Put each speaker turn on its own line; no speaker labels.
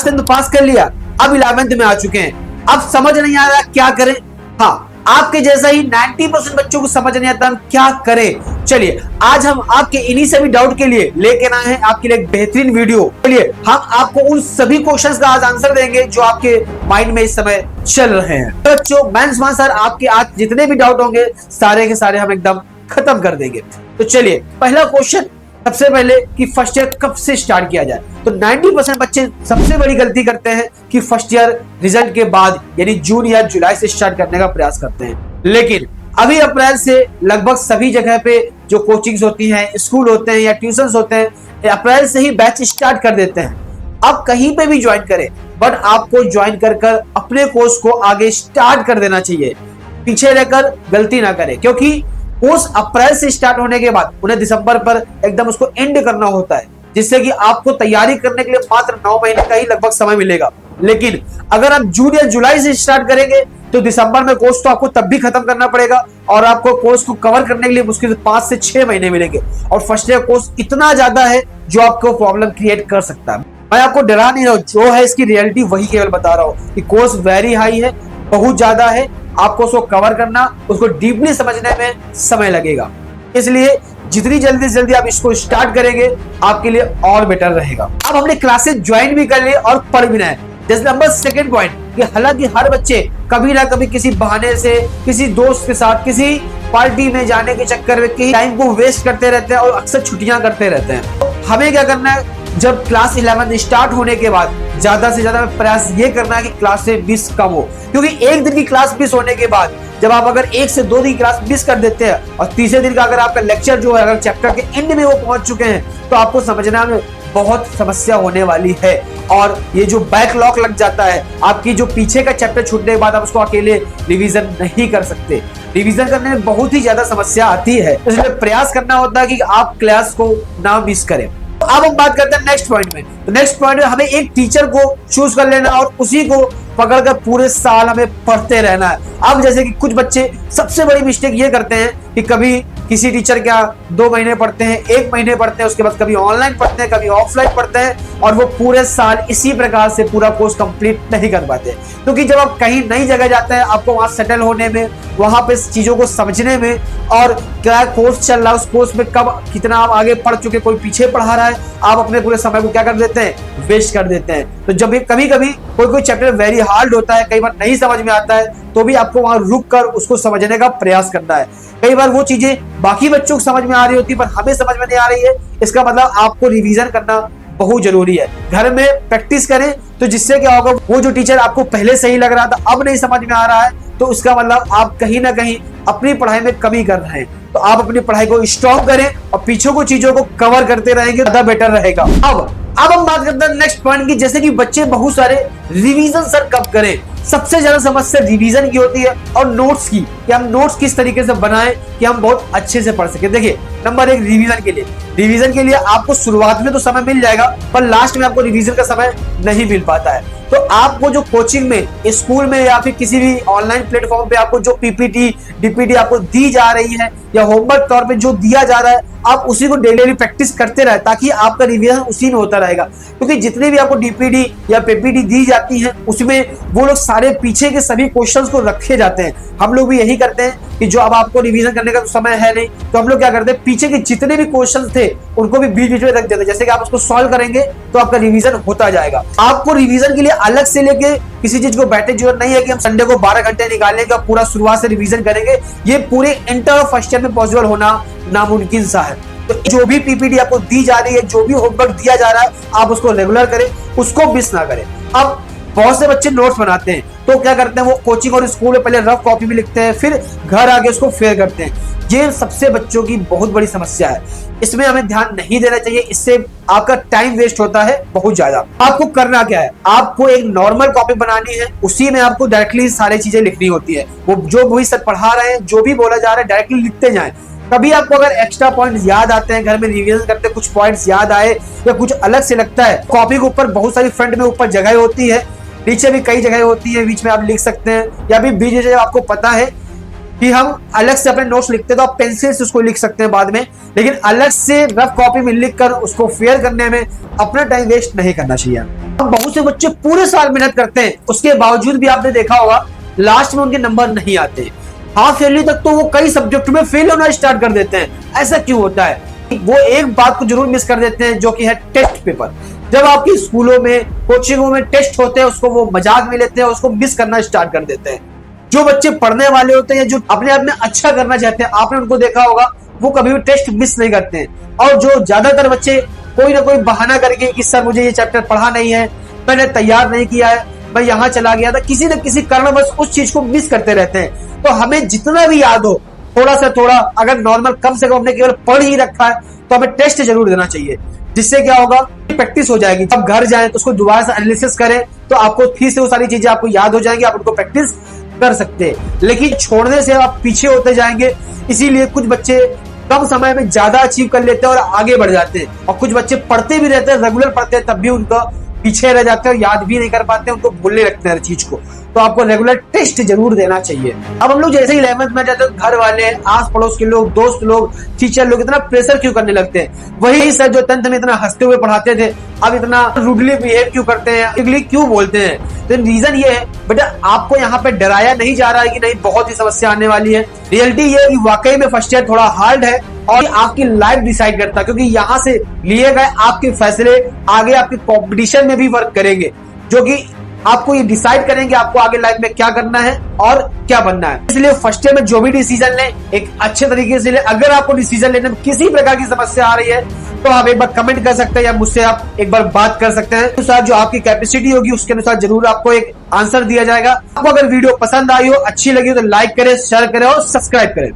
10th पास कर लिया, अब 11th में आ चुके हैं, अब समझ नहीं आ रहा क्या करें। हाँ, आपके जैसा ही 90% बच्चों को समझ नहीं आता हम क्या करें। चलिए आज हम आपके इन्हीं सभी डाउट के लिए लेकर आए हैं आपके लिए एक बेहतरीन वीडियो। चलिए हम आपको उन सभी क्वेश्चंस का आज आंसर देंगे जो आपके माइंड में इस समय चल रहे हैं। तो बच्चों मैं उस्मान सर आपके आज जितने भी डाउट होंगे सारे के सारे हम एकदम खत्म कर देंगे। तो चलिए पहला क्वेश्चन सबसे पहले कि फर्स्ट ईयर कब से स्टार्ट किया जाए। तो 90% बच्चे सबसे बड़ी गलती करते हैं कि फर्स्ट ईयर रिजल्ट के बाद यानी जून या जुलाई से स्टार्ट करने का प्रयास करते हैं, लेकिन अभी अप्रैल से लगभग सभी जगह पे जो कोचिंग्स होती हैं, स्कूल होते हैं या ट्यूशंस होते हैं, अप्रैल से ही बैच स्टार्ट कर देते हैं। आप कहीं पे भी ज्वाइन करें बट आपको ज्वाइन कर अपने कोर्स को आगे स्टार्ट कर देना चाहिए, पीछे रहकर गलती ना करें, क्योंकि कोर्स अप्रैल से स्टार्ट होने के बाद उन्हें दिसंबर पर एकदम उसको एंड करना होता है, जिससे कि आपको तैयारी करने के लिए मात्र 9 महीने का ही लगभग समय मिलेगा। लेकिन अगर आप जून या जुलाई से स्टार्ट करेंगे तो दिसंबर में कोर्स तो आपको तब भी खत्म करना पड़ेगा और आपको कोर्स को कवर करने के लिए मुश्किल 5 से 6 महीने मिलेंगे। और फर्स्ट ईयर कोर्स इतना ज्यादा है जो आपको प्रॉब्लम क्रिएट कर सकता है। मैं आपको डरा नहीं रहा हूं, जो है इसकी रियलिटी वही केवल बता रहा हूं कि कोर्स वेरी हाई है, बहुत ज्यादा है, आपको उसको कवर करना, उसको डीपली समझने में समय लगेगा। इसलिए जितनी जल्दी से जल्दी आप इसको स्टार्ट करेंगे आपके लिए और बेटर रहेगा। अब हमने क्लासेस ज्वाइन भी कर लिए और पढ़ भी रहे। जैसे नंबर सेकंड पॉइंट कि हालांकि हर बच्चे कभी ना कभी किसी बहाने से किसी दोस्त के साथ किसी पार्टी में जाने के चक्कर में कहीं टाइम को वेस्ट करते रहते हैं और अक्सर छुट्टियां करते रहते हैं। तो हमें क्या करना है, जब क्लास 11 स्टार्ट होने के बाद ज्यादा से ज्यादा प्रयास ये करना है कि क्लास से मिस कम हो, क्योंकि एक दिन की क्लास मिस होने के बाद जब आप अगर 1 से 2 दिन क्लास मिस कर देते हैं और तीसरे दिन का अगर आपका लेक्चर जो है अगर चैप्टर के एंड में वो पहुंच चुके हैं तो आपको समझना में बहुत समस्या होने वाली है। और ये जो बैकलॉग लग जाता है, आपकी जो पीछे का चैप्टर छूटने के बाद आप उसको अकेले रिवीजन नहीं कर सकते, रिवीजन करने में बहुत ही ज्यादा समस्या आती है। इसलिए प्रयास करना होता है कि आप क्लास को ना मिस करें। अब हम बात करते हैं नेक्स्ट पॉइंट में। तो नेक्स्ट पॉइंट में हमें एक टीचर को चूज कर लेना और उसी को पकड़कर पूरे साल हमें पढ़ते रहना है। अब जैसे कि कुछ बच्चे सबसे बड़ी मिस्टेक ये करते हैं कि कभी किसी टीचर क्या 2 महीने पढ़ते हैं, 1 महीने पढ़ते हैं, उसके बाद कभी ऑनलाइन पढ़ते हैं, कभी ऑफलाइन पढ़ते हैं और वो पूरे साल इसी प्रकार से पूरा कोर्स कंप्लीट नहीं कर पाते। क्योंकि जब आप कहीं नई जगह जाते हैं आपको वहां सेटल होने में, वहां पे चीजों को समझने में और क्या कोर्स चल रहा है, उस कोर्स में कब कितना आप आगे पढ़ चुके, कोई पीछे पढ़ा रहा है, आप अपने पूरे समय को क्या कर देते हैं, वेस्ट कर देते हैं। तो जब कभी कभी कोई चैप्टर वेरी हार्ड होता है, कई बार नहीं समझ में आता है, तो भी आपको वहां रुक कर उसको समझने का प्रयास करना है। कई बार वो चीजें बाकी बच्चों को समझ में आ रही होती है पर हमें समझ में नहीं आ रही है, इसका मतलब आपको रिवीजन करना बहुत जरूरी है। घर में प्रैक्टिस करें तो जिससे क्या होगा, वो जो टीचर आपको पहले सही लग रहा था अब नहीं समझ में आ रहा है तो उसका मतलब आप कहीं ना कहीं अपनी पढ़ाई में कमी कर रहे हैं। तो आप अपनी पढ़ाई को स्ट्रॉन्ग करें और पीछे को चीजों को कवर करते रहेंगे, ज्यादा बेटर रहेगा। अब हम बात करते हैं नेक्स्ट पॉइंट की, जैसे कि बच्चे बहुत सारे रिवीजन सर कब करें। सबसे ज्यादा समस्या रिवीजन की होती है और नोट्स की, कि हम नोट्स किस तरीके से बनाएं कि हम बहुत अच्छे से पढ़ सके। देखिए नंबर 1 रिवीजन के लिए आपको शुरुआत में तो समय मिल जाएगा पर लास्ट में आपको रिवीजन का समय नहीं मिल पाता है। तो आपको जो कोचिंग में, स्कूल में या फिर किसी भी ऑनलाइन प्लेटफॉर्म पे आपको जो पीपीटी डीपीटी आपको दी जा रही है या होमवर्क तौर पे जो दिया जा रहा है, आप उसी को डेली प्रैक्टिस करते रहे ताकि आपका रिवीजन उसी में होता रहेगा। क्योंकि जितने भी आपको डीपीडी या पीपीटी दी जाती है उसमें वो लोग सारे पीछे के सभी क्वेश्चंस को रखे जाते हैं। हम लोग भी यही करते हैं कि जो अब आपको रिवीजन करने का तो समय है नहीं तो हम लोग क्या करते हैं, पीछे के जितने भी क्वेश्चंस थे उनको भी बीच बीच में रख देते हैं। जैसे कि आप उसको सॉल्व करेंगे तो आपका रिवीजन होता जाएगा। आपको रिवीजन के लिए अलग से लेके किसी चीज को बैठने की जरूरत नहीं है कि हम संडे को 12 घंटे निकालेंगे और पूरा शुरुआत से रिवीजन करेंगे। ये पूरे इंटर फर्स्ट ईयर में पॉसिबल होना नामुमकिन सा है। तो जो भी पीपीटी आपको दी जा रही है, जो भी होमवर्क दिया जा रहा है, आप उसको रेगुलर करें, उसको मिस ना करें। अब बहुत से बच्चे नोट्स बनाते हैं तो क्या करते हैं, वो कोचिंग और स्कूल में पहले रफ कॉपी में लिखते हैं, फिर घर आके उसको फेयर करते हैं। ये सबसे बच्चों की बहुत बड़ी समस्या है, इसमें हमें ध्यान नहीं देना चाहिए, इससे आपका टाइम वेस्ट होता है बहुत ज्यादा। आपको करना क्या है, आपको एक नॉर्मल कॉपी बनानी है, उसी में आपको डायरेक्टली सारी चीजें लिखनी होती है। वो जो भी सर पढ़ा रहे हैं, जो भी बोला जा रहा है, डायरेक्टली लिखते जाएं। कभी आपको अगर एक्स्ट्रा पॉइंट्स याद आते हैं, घर में रिवीजन करते कुछ पॉइंट्स याद आए या कुछ अलग से लगता है, कॉपी के ऊपर बहुत सारी फ्रंट में ऊपर जगह होती है, नीचे भी कई जगह होती है, बीच में आप लिख सकते हैं, या भी बीच में आपको पता है कि हम अलग से अपने नोट्स लिखते हैं तो आप पेंसिल से उसको लिख सकते हैं बाद में, लेकिन अलग से रफ कॉपी में लिख कर उसको फेयर करने में अपना टाइम वेस्ट नहीं करना चाहिए। अब बहुत से बच्चे पूरे साल मेहनत करते हैं, उसके बावजूद भी आपने देखा होगा लास्ट में उनके नंबर नहीं आते। हाफ ईयरली तक तो वो कई सब्जेक्ट में फेल होना स्टार्ट कर देते हैं। ऐसा क्यों होता है? वो एक बात को जरूर मिस कर देते हैं, जो कि है टेस्ट पेपर। जब आपकी स्कूलों में, कोचिंगों में टेस्ट होते हैं, उसको वो मजाक में लेते हैं, उसको मिस करना स्टार्ट कर देते हैं। जो बच्चे पढ़ने वाले होते हैं, जो अपने आप में अच्छा करना चाहते हैं, आपने उनको देखा होगा, वो कभी भी टेस्ट मिस नहीं करते हैं। और जो ज्यादातर बच्चे कोई ना कोई बहाना करके कि सर मुझे ये चैप्टर पढ़ा नहीं है, मैंने तैयार नहीं किया है, मैं यहाँ चला गया था, किसी न किसी कारणवश उस चीज को मिस करते रहते हैं। तो हमें जितना भी याद हो, थोड़ा से थोड़ा, अगर नॉर्मल कम से कम हमने केवल पढ़ ही रखा है, तो हमें टेस्ट जरूर देना चाहिए। जिससे क्या होगा, प्रैक्टिस हो जाएगी। जब घर जाए तो उसको दोबारा से एनालिसिस करें, तो आपको फिर से वो सारी चीजें आपको याद हो जाएंगी, आप उनको प्रैक्टिस कर सकते हैं। लेकिन छोड़ने से आप पीछे होते जाएंगे। इसीलिए कुछ बच्चे कम समय में ज्यादा अचीव कर लेते हैं और आगे बढ़ जाते हैं, और कुछ बच्चे पढ़ते भी रहते हैं, रेगुलर पढ़ते हैं, तब भी उनका पीछे रह जाते हैं और याद भी नहीं कर पाते, उनको भूलने लगते हैं हर चीज को। तो आपको रेगुलर टेस्ट जरूर देना चाहिए। अब हम लोग जैसे ही 11th में जाते हैं, घर वाले, आस पड़ोस के लोग, दोस्त लोग, टीचर लोग इतना प्रेशर क्यों करने लगते हैं? वही सर जो 10th में इतना हंसते हुए पढ़ाते थे, अब इतना रूडली बिहेव क्यों करते हैं, इंग्लिश क्यों बोलते हैं? तो रीजन ये है बेटा, आपको यहाँ पे डराया नहीं जा रहा है कि नहीं बहुत ही समस्या आने वाली है। रियलिटी ये है कि वाकई में फर्स्ट ईयर थोड़ा हार्ड है, और आपकी लाइफ डिसाइड करता है, क्योंकि यहाँ से लिए गए आपके फैसले आगे आपके कंपटीशन में भी वर्क करेंगे, जो कि आपको ये डिसाइड करेंगे आपको आगे लाइफ में क्या करना है और क्या बनना है। इसलिए फर्स्ट ईयर में जो भी डिसीजन लें, एक अच्छे तरीके से लें। अगर आपको डिसीजन लेने में किसी प्रकार की समस्या आ रही है, तो आप एक बार कमेंट कर सकते हैं या मुझसे आप एक बार बात कर सकते हैं। अनुसार जो आपकी कैपेसिटी होगी उसके अनुसार जरूर आपको एक आंसर दिया जाएगा। आपको अगर वीडियो पसंद आई हो, अच्छी लगी हो, तो लाइक करें, शेयर करें और सब्सक्राइब करें।